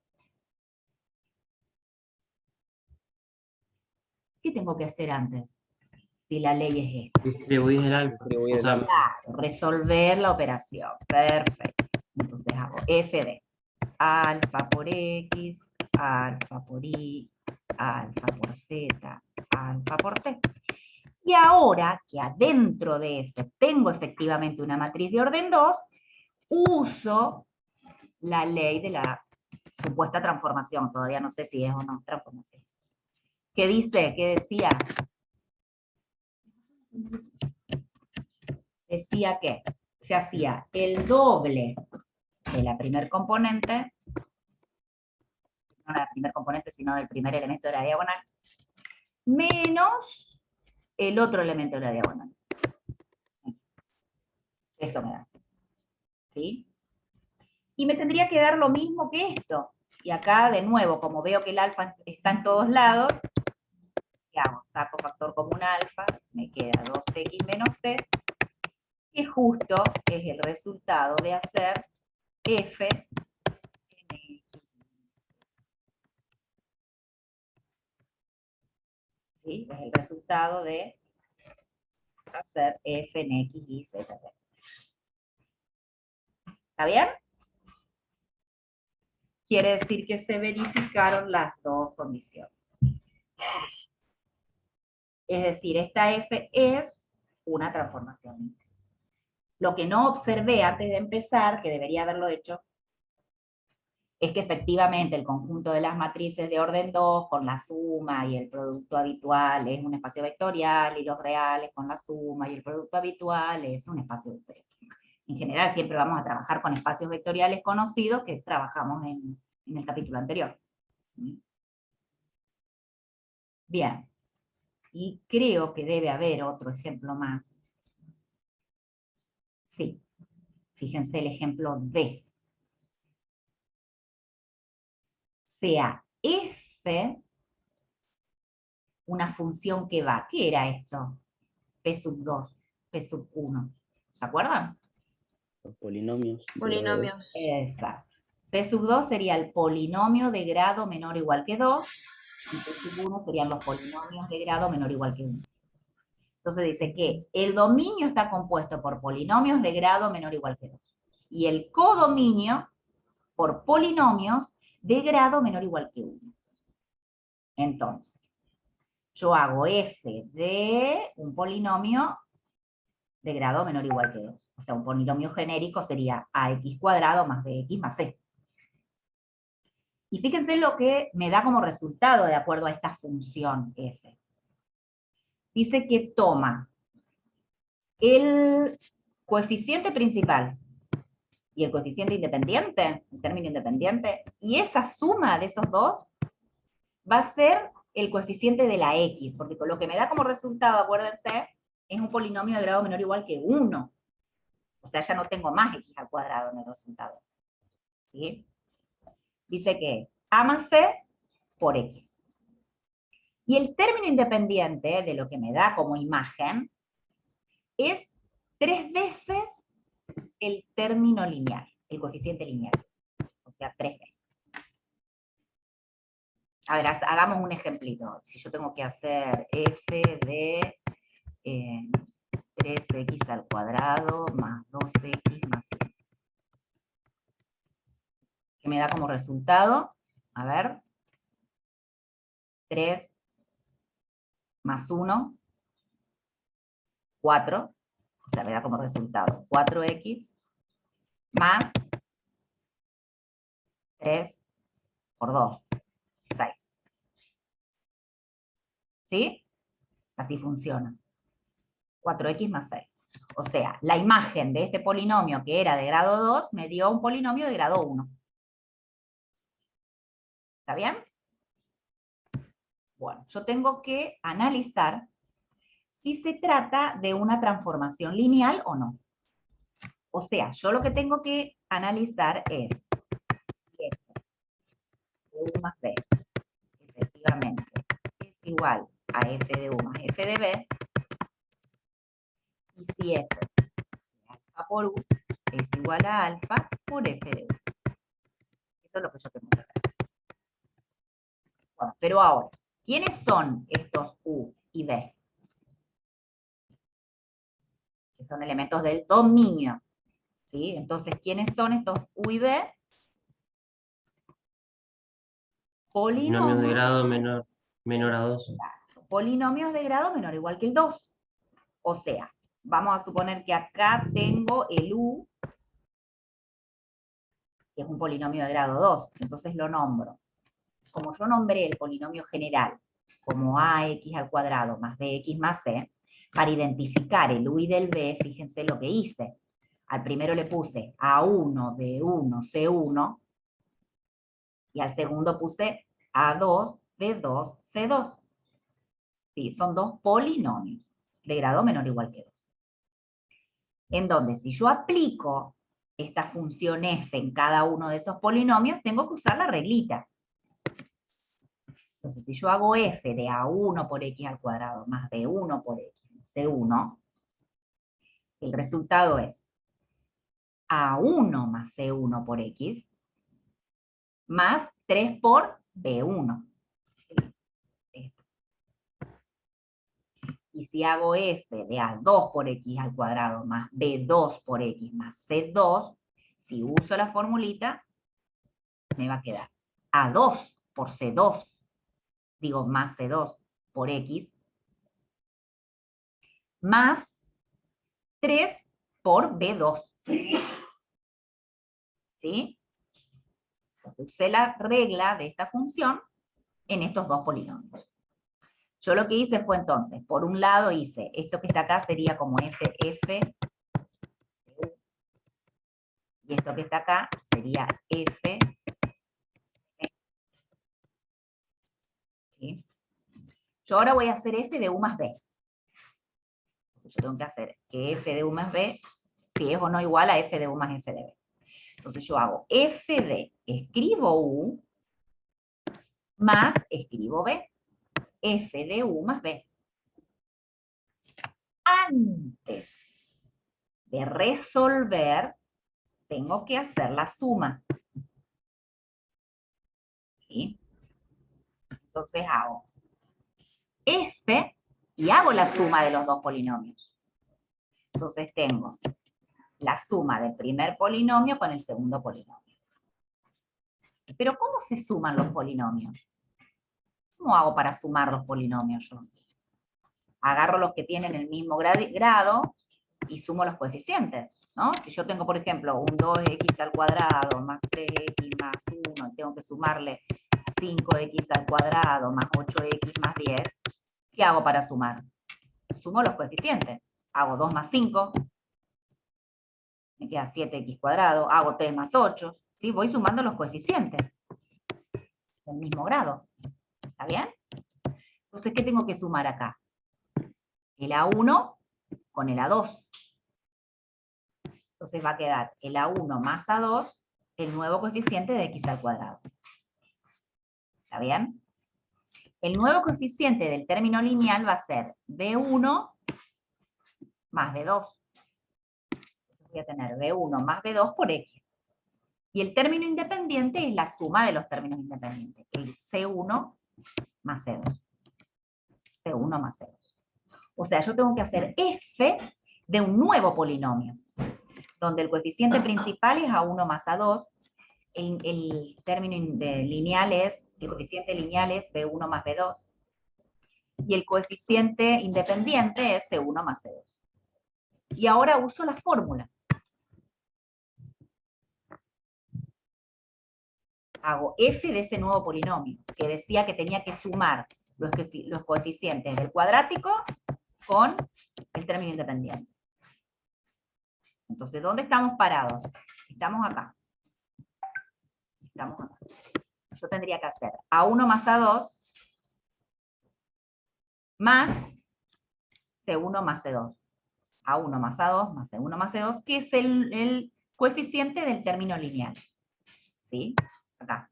¿Qué tengo que hacer antes? Si la ley es esta. Distribuir el alfa. O sea, Claro, resolver la operación. Perfecto. Entonces hago f de alfa por x, alfa por y, alfa por z, alfa por t. Y ahora que adentro de eso tengo efectivamente una matriz de orden 2, uso la ley de la supuesta transformación. Todavía no sé si es o no transformación. ¿Qué dice? ¿Qué decía? Decía que se hacía el doble de la primer componente, no la primer componente, sino del primer elemento de la diagonal, menos el otro elemento de la diagonal. Eso me da. ¿Sí? Y me tendría que dar lo mismo que esto. Y acá, de nuevo, como veo que el alfa está en todos lados, ¿qué hago? Saco factor común alfa, me queda 2x menos t, que justo es el resultado de hacer f en x. ¿Sí? Es el resultado de hacer f en x y z. ¿Está bien? Quiere decir que se verificaron las dos condiciones. Es decir, esta f es una transformación. Lo que no observé antes de empezar, que debería haberlo hecho, es que efectivamente el conjunto de las matrices de orden 2 con la suma y el producto habitual es un espacio vectorial, y los reales con la suma y el producto habitual es un espacio vectorial. En general siempre vamos a trabajar con espacios vectoriales conocidos que trabajamos en el capítulo anterior. Bien, y creo que debe haber otro ejemplo más. Sí, fíjense el ejemplo D. Sea f una función que va. ¿Qué era esto? P sub 2, P sub 1. ¿Se acuerdan? Los polinomios. Polinomios. Exacto. P sub 2 sería el polinomio de grado menor o igual que 2, y P sub 1 serían los polinomios de grado menor o igual que 1. Entonces dice que el dominio está compuesto por polinomios de grado menor o igual que 2, y el codominio por polinomios de grado menor o igual que 1. Entonces, yo hago f de un polinomio de grado menor o igual que 2. O sea, un polinomio genérico sería ax cuadrado más bx más c. Y fíjense lo que me da como resultado de acuerdo a esta función f. Dice que toma el coeficiente principal y el coeficiente independiente, el término independiente, y esa suma de esos dos va a ser el coeficiente de la x, porque lo que me da como resultado, acuérdense, es un polinomio de grado menor o igual que 1. O sea, ya no tengo más x al cuadrado en el resultado. ¿Sí? Dice que es a más c por x. Y el término independiente de lo que me da como imagen es 3 veces el término lineal, el coeficiente lineal. O sea, 3 veces. A ver, hagamos un ejemplito. Si yo tengo que hacer f de 3x al cuadrado más 2x más 1. ¿Qué me da como resultado? A ver. 3 más 1, 4. O sea, me da como resultado 4x más 3 por 2, 6. ¿Sí? Así funciona. 4x más 6. O sea, la imagen de este polinomio que era de grado 2 me dio un polinomio de grado 1. ¿Está bien? Bueno, yo tengo que analizar si se trata de una transformación lineal o no. O sea, yo lo que tengo que analizar es si f de u más b efectivamente es igual a f de u más f de b, y si f de alfa por u es igual a alfa por f de u. Eso es lo que yo tengo que ver. Bueno, pero ahora, ¿quiénes son estos u y b? Que son elementos del dominio. ¿Sí? Entonces, ¿quiénes son estos u y b? Polinomios de grado menor a 2. Polinomios de grado menor o igual que el 2. O sea, vamos a suponer que acá tengo el u, que es un polinomio de grado 2, entonces lo nombro. Como yo nombré el polinomio general como ax al cuadrado más bx más c, para identificar el u y del b, fíjense lo que hice. Al primero le puse A1, B1, C1, y al segundo puse A2, B2, C2. Sí, son dos polinomios de grado menor o igual que 2. En donde si yo aplico esta función f en cada uno de esos polinomios, tengo que usar la reglita. Entonces, si yo hago f de A1 por x al cuadrado más B1 por x más C1, el resultado es A1 más C1 por x más 3 por B1. ¿Sí? Y si hago f de A2 por x al cuadrado más B2 por x más C2, si uso la formulita, me va a quedar A2 por C2, digo más C2 por x, más 3 por B2. ¿Sí? Entonces usé la regla de esta función en estos dos polinomios. Yo lo que hice fue entonces, por un lado hice, esto que está acá sería como f, y esto que está acá sería f, ¿sí? Yo ahora voy a hacer f de u más b. Yo tengo que hacer que f de u más b, si es o no igual a f de u más f de b. Entonces yo hago f de, escribo u, más escribo b. F de u más b. Antes de resolver, tengo que hacer la suma. ¿Sí? Entonces hago f y hago la suma de los dos polinomios. Entonces tengo la suma del primer polinomio con el segundo polinomio. Pero ¿cómo se suman los polinomios? ¿Cómo hago para sumar los polinomios yo? Agarro los que tienen el mismo grado y sumo los coeficientes, ¿no? Si yo tengo, por ejemplo, un 2x al cuadrado más 3x más 1, y tengo que sumarle 5x al cuadrado más 8x más 10, ¿qué hago para sumar? Sumo los coeficientes. Hago 2 más 5, me queda 7x cuadrado, hago 3 más 8, ¿sí? Voy sumando los coeficientes del mismo grado. ¿Está bien? Entonces, ¿qué tengo que sumar acá? El A1 con el A2. Entonces va a quedar el A1 más A2, el nuevo coeficiente de x al cuadrado. ¿Está bien? El nuevo coeficiente del término lineal va a ser B1 más B2. Voy a tener B1 más B2 por x. Y el término independiente es la suma de los términos independientes. El C1 más C2. C1 más C2. O sea, yo tengo que hacer f de un nuevo polinomio, donde el coeficiente principal es A1 más A2, el término lineal es, el coeficiente lineal es B1 más B2, y el coeficiente independiente es C1 más C2. Y ahora uso la fórmula. Hago f de ese nuevo polinomio, que decía que tenía que sumar los coeficientes del cuadrático con el término independiente. Entonces, ¿dónde estamos parados? Estamos acá. Estamos acá. Yo tendría que hacer A1 más A2 más C1 más C2. A1 más A2 más C1 más C2, que es el coeficiente del término lineal. ¿Sí? Acá.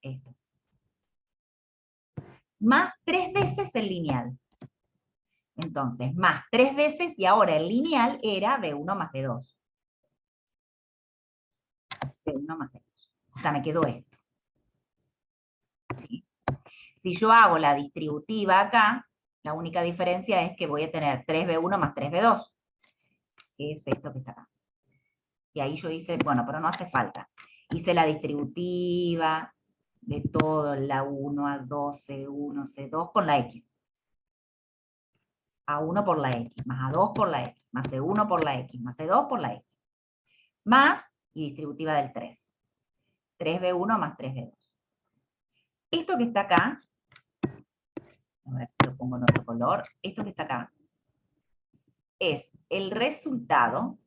Esto. Más 3 veces el lineal. Entonces, más 3 veces, y ahora el lineal era B1 más B2. B1 más B2. O sea, me quedó esto. ¿Sí? Si yo hago la distributiva acá, la única diferencia es que voy a tener 3B1 más 3B2, que es esto que está acá. Y ahí yo hice, bueno, pero no hace falta. Hice la distributiva de todo, la 1, A2, C1, C2, con la X. A1 por la X, más A2 por la X, más C1 por la X, más C2 por la X. Más, y distributiva del 3. 3B1 más 3B2. Esto que está acá, a ver si lo pongo en otro color, esto que está acá, es el resultado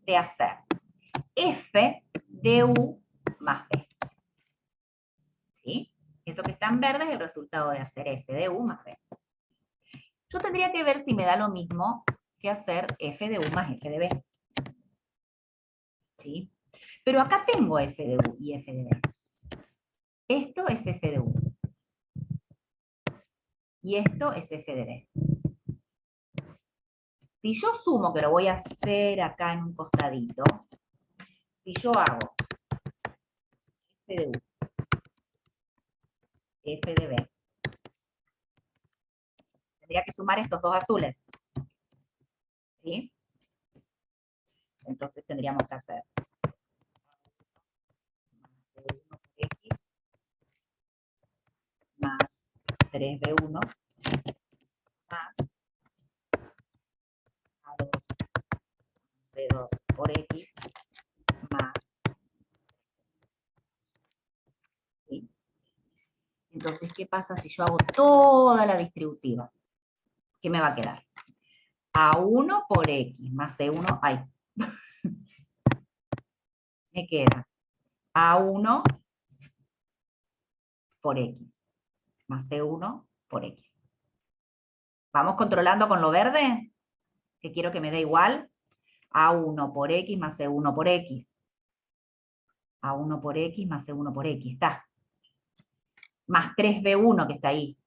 de hacer f de u más b. ¿Sí? Eso que está en verde es el resultado de hacer f de u más b. Yo tendría que ver si me da lo mismo que hacer f de u más f de b. ¿Sí? Pero acá tengo f de u y f de b. Esto es f de u. Y esto es f de b. Si yo sumo, que lo voy a hacer acá en un costadito, si yo hago f de u, f de b, tendría que sumar estos dos azules. ¿Sí? Entonces tendríamos que hacer x más 3b1 más A2 C2 por x más Entonces, ¿qué pasa si yo hago toda la distributiva? ¿Qué me va a quedar? A1 por X más C1, ay. Me queda A1 por X más C1 por X. ¿Vamos controlando con lo verde? Que quiero que me dé igual. A1 por X más C1 por X. A1 por X más C1 por X. Está. Más 3B1 que está ahí.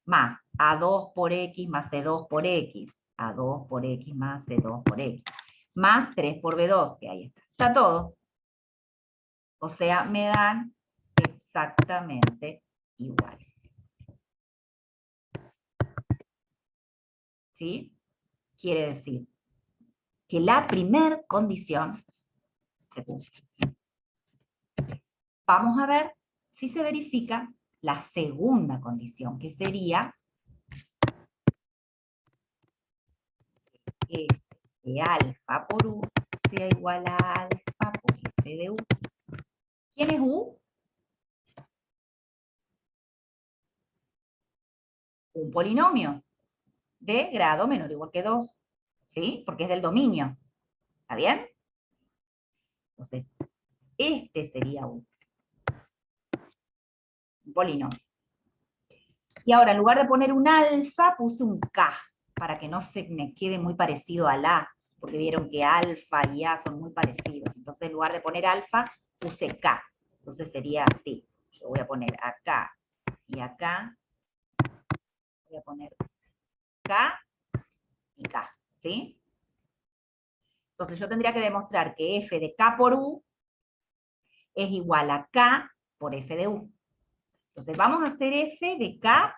Más A2 por X más C2 por X. A2 por X más C2 por X. Más 3 por B2, que ahí está. Está todo. O sea, me dan exactamente iguales. ¿Sí? Quiere decir que la primera condición se cumple. Vamos a ver si se verifica la segunda condición, que sería que F de alfa por U sea igual a alfa por F de U. ¿Quién es U? Un polinomio de grado menor o igual que 2, ¿sí? Porque es del dominio. ¿Está bien? Entonces, este sería un polinomio. Y ahora, en lugar de poner un alfa, puse un K, para que no se me quede muy parecido al A, porque vieron que alfa y A son muy parecidos. Entonces, en lugar de poner alfa, puse K. Entonces sería así. Yo voy a poner acá y acá. Voy a poner K y K, ¿sí? Entonces yo tendría que demostrar que F de K por U es igual a K por F de U. Entonces vamos a hacer F de K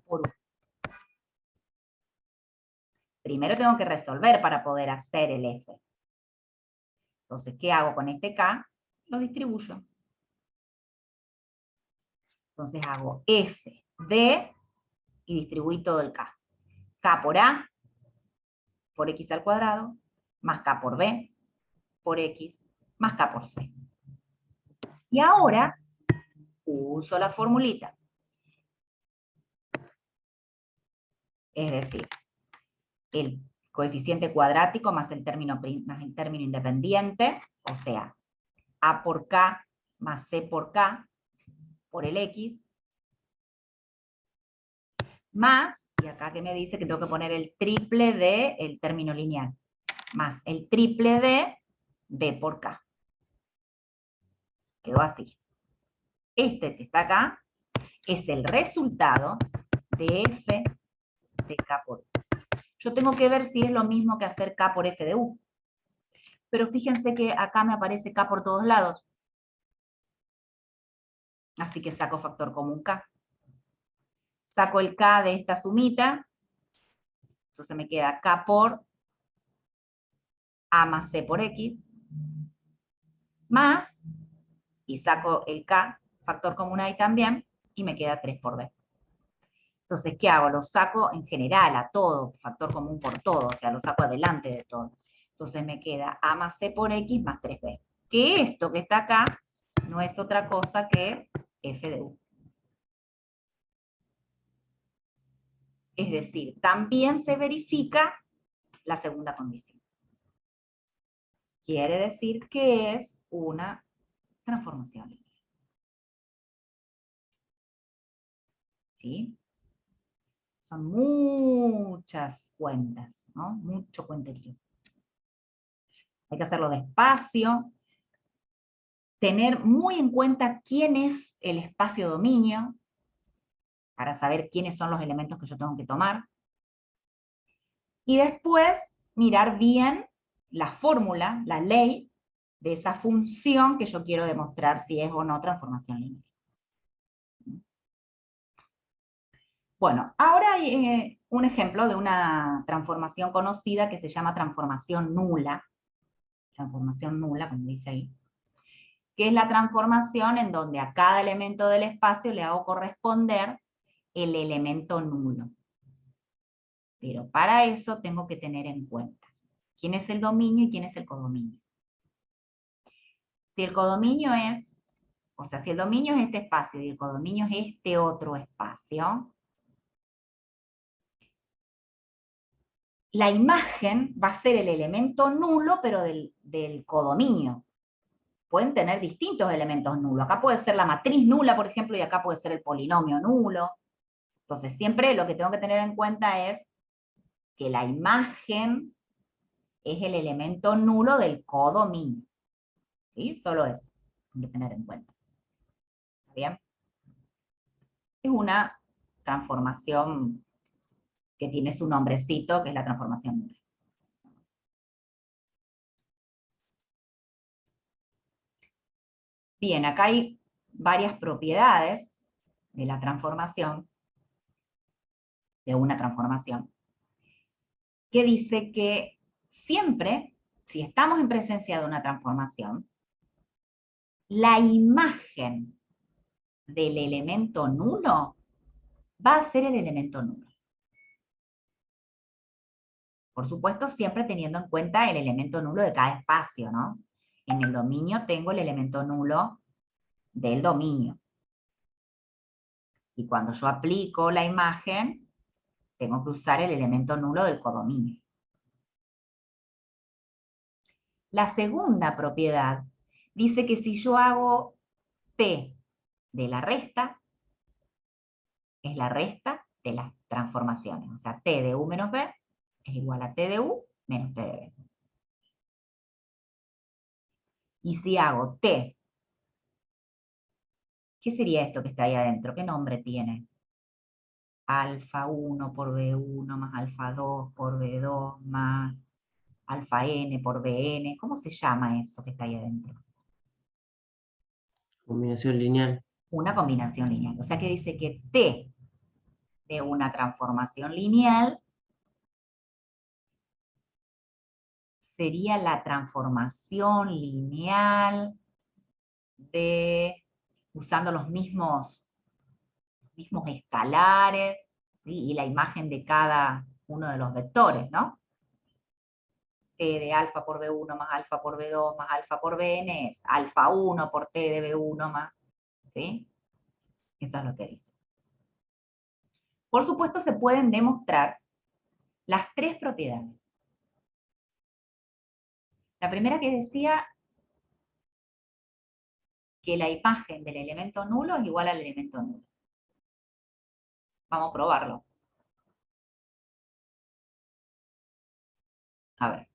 por U. Primero tengo que resolver para poder hacer el F. Entonces, ¿qué hago con este K? Lo distribuyo. Entonces hago F de, y distribuí todo el K. K por A, por X al cuadrado, más K por B, por X, más K por C. Y ahora, uso la formulita. Es decir, el coeficiente cuadrático más el término independiente, o sea, A por K más C por K, por el X, más, y acá que me dice que tengo que poner el triple de el término lineal, más el triple de B por K. Quedó así. Este que está acá es el resultado de F de K por U. Yo tengo que ver si es lo mismo que hacer K por F de U. Pero fíjense que acá me aparece K por todos lados. Así que saco factor común K. Saco el K de esta sumita. Entonces me queda K por A más C por X. Más, y saco el K, factor común ahí también, y me queda 3 por B. Entonces, ¿qué hago? Lo saco en general a todo, factor común por todo, o sea, lo saco adelante de todo. Entonces me queda A más C por X más 3B. Que esto que está acá no es otra cosa que F de U. Es decir, también se verifica la segunda condición. Quiere decir que es una transformación lineal. ¿Sí? Son muchas cuentas, ¿no? Mucho cuenterío. Hay que hacerlo despacio. Tener muy en cuenta quién es el espacio-dominio, para saber quiénes son los elementos que yo tengo que tomar. Y después mirar bien la fórmula, la ley, de esa función que yo quiero demostrar si es o no transformación lineal. Bueno, ahora hay un ejemplo de una transformación conocida que se llama transformación nula. Transformación nula, como dice ahí. Que es la transformación en donde a cada elemento del espacio le hago corresponder el elemento nulo. Pero para eso tengo que tener en cuenta quién es el dominio y quién es el codominio. Si el codominio es, O sea, si el dominio es este espacio y el codominio es este otro espacio, la imagen va a ser el elemento nulo, pero del codominio. Pueden tener distintos elementos nulos. Acá puede ser la matriz nula, por ejemplo, y acá puede ser el polinomio nulo. Entonces, siempre lo que tengo que tener en cuenta es que la imagen es el elemento nulo del codominio. ¿Sí? Solo eso hay que tener en cuenta. ¿Está bien? Es una transformación que tiene su nombrecito, que es la transformación nula. Bien, acá hay varias propiedades de la transformación, de una transformación, que dice que siempre, si estamos en presencia de una transformación, la imagen del elemento nulo va a ser el elemento nulo. Por supuesto, siempre teniendo en cuenta el elemento nulo de cada espacio, ¿no? En el dominio tengo el elemento nulo del dominio. Y cuando yo aplico la imagen, tengo que usar el elemento nulo del codominio. La segunda propiedad dice que si yo hago P de la resta, es la resta de las transformaciones. O sea, T de U menos B es igual a T de U menos T de B. Y si hago T, ¿qué sería esto que está ahí adentro? ¿Qué nombre tiene? Alfa 1 por B1 más alfa 2 por B2 más alfa n por Bn. ¿Cómo se llama eso que está ahí adentro? Combinación lineal. Una combinación lineal. O sea que dice que T de una transformación lineal sería la transformación lineal de, usando los mismos escalares, ¿sí? Y la imagen de cada uno de los vectores, ¿no? T de alfa por B1 más alfa por B2 más alfa por Bn es alfa 1 por T de B1 más, ¿sí? Esto es lo que dice. Por supuesto, se pueden demostrar las tres propiedades. La primera que decía que la imagen del elemento nulo es igual al elemento nulo. Vamos a probarlo. A ver.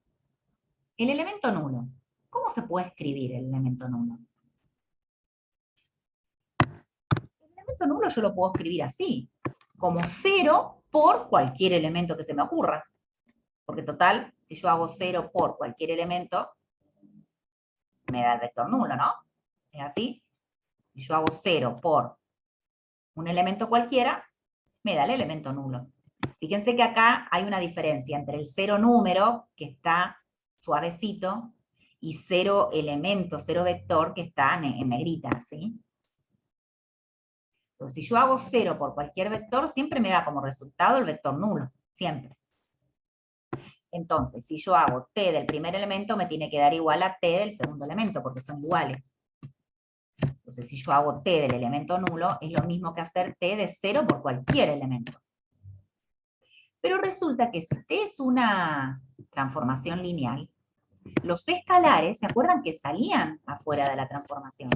El elemento nulo. ¿Cómo se puede escribir el elemento nulo? El elemento nulo yo lo puedo escribir así, como 0 por cualquier elemento que se me ocurra. Porque total, si yo hago 0 por cualquier elemento, me da el vector nulo, ¿no? ¿Es así? Si yo hago 0 por un elemento cualquiera, me da el elemento nulo. Fíjense que acá hay una diferencia entre el 0 número, que está suavecito, y 0 elemento, 0 vector, que está en negrita, ¿sí? Entonces, si yo hago 0 por cualquier vector, siempre me da como resultado el vector nulo, siempre. Entonces, si yo hago t del primer elemento, me tiene que dar igual a t del segundo elemento, porque son iguales. Entonces, si yo hago t del elemento nulo, es lo mismo que hacer t de 0 por cualquier elemento. Pero resulta que si t es una transformación lineal, los escalares, ¿se acuerdan que salían afuera de la transformación?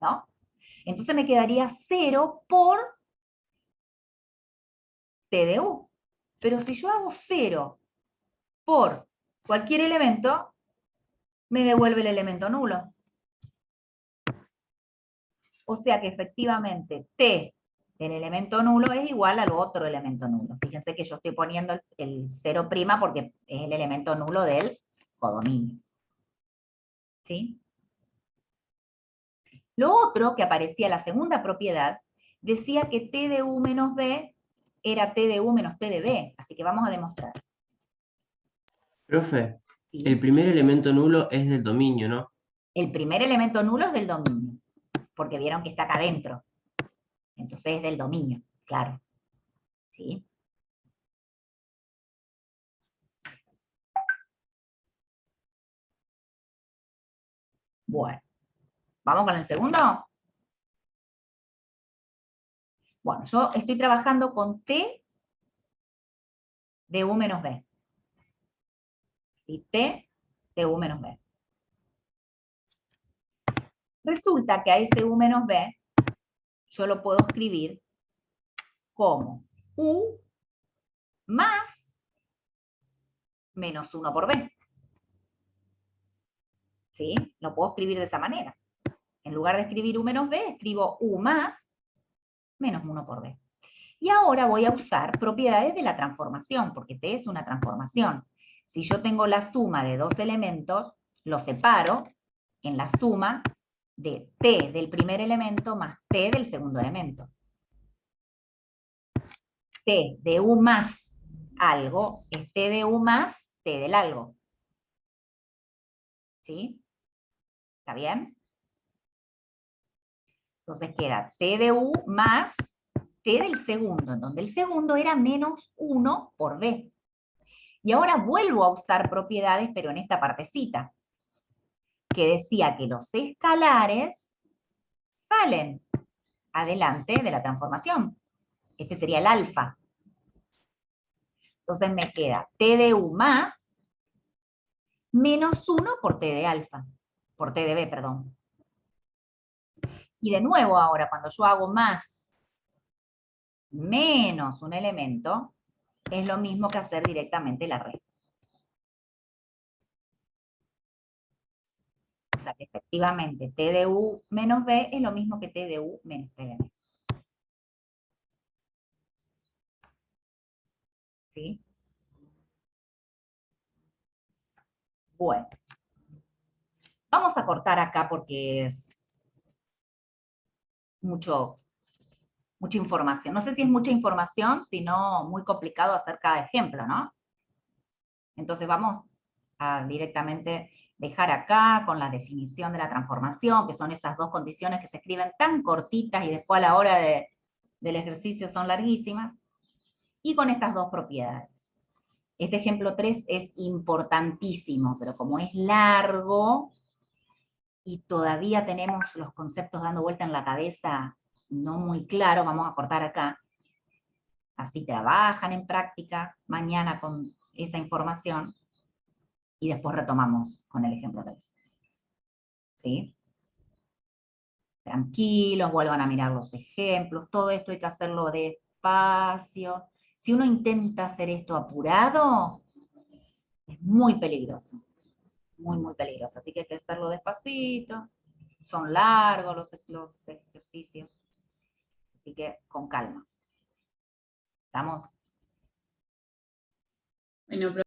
¿No? Entonces me quedaría 0 por t de u. Pero si yo hago 0 por cualquier elemento, me devuelve el elemento nulo. O sea que efectivamente t del elemento nulo es igual al otro elemento nulo. Fíjense que yo estoy poniendo el 0' porque es el elemento nulo del codominio. ¿Sí? Lo otro que aparecía, la segunda propiedad, decía que t de u menos b era t de u menos t de b. Así que vamos a demostrar. Profe, ¿Sí? el primer elemento nulo es del dominio, ¿no? El primer elemento nulo es del dominio, porque vieron que está acá adentro. Entonces es del dominio, claro. ¿Sí? Bueno. ¿Vamos con el segundo? Bueno, yo estoy trabajando con T de U menos B. ¿Sí? T de U menos B. Resulta que a ese U menos B yo lo puedo escribir como U más menos 1 por B. ¿Sí? Lo puedo escribir de esa manera. En lugar de escribir U menos B, escribo U más menos 1 por B. Y ahora voy a usar propiedades de la transformación, porque T es una transformación. Si yo tengo la suma de dos elementos, lo separo en la suma de T del primer elemento más T del segundo elemento. T de U más algo es T de U más T del algo. ¿Sí? ¿Está bien? Entonces queda T de U más T del segundo, en donde el segundo era menos 1 por B. Y ahora vuelvo a usar propiedades, pero en esta partecita, que decía que los escalares salen adelante de la transformación. Este sería el alfa. Entonces me queda T de U más menos 1 por T de alfa, por T de B, perdón. Y de nuevo ahora, cuando yo hago más menos un elemento, es lo mismo que hacer directamente la resta. O sea que efectivamente T de U menos B es lo mismo que T de U menos T de B. ¿Sí? Bueno. Vamos a cortar acá porque es mucha información. No sé si es mucha información, sino muy complicado hacer cada ejemplo, ¿no? Entonces vamos a directamente dejar acá con la definición de la transformación, que son esas dos condiciones que se escriben tan cortitas y después a la hora del ejercicio son larguísimas, y con estas dos propiedades. Este ejemplo 3 es importantísimo, pero como es largo y todavía tenemos los conceptos dando vuelta en la cabeza no muy claro, vamos a cortar acá. Así trabajan en práctica mañana con esa información y después retomamos con el ejemplo 3. ¿Sí? Tranquilos, vuelvan a mirar los ejemplos, todo esto hay que hacerlo despacio. Si uno intenta hacer esto apurado, es muy peligroso. Muy, muy peligroso. Así que hay que hacerlo despacito. Son largos los ejercicios. Así que con calma. ¿Estamos? Bueno,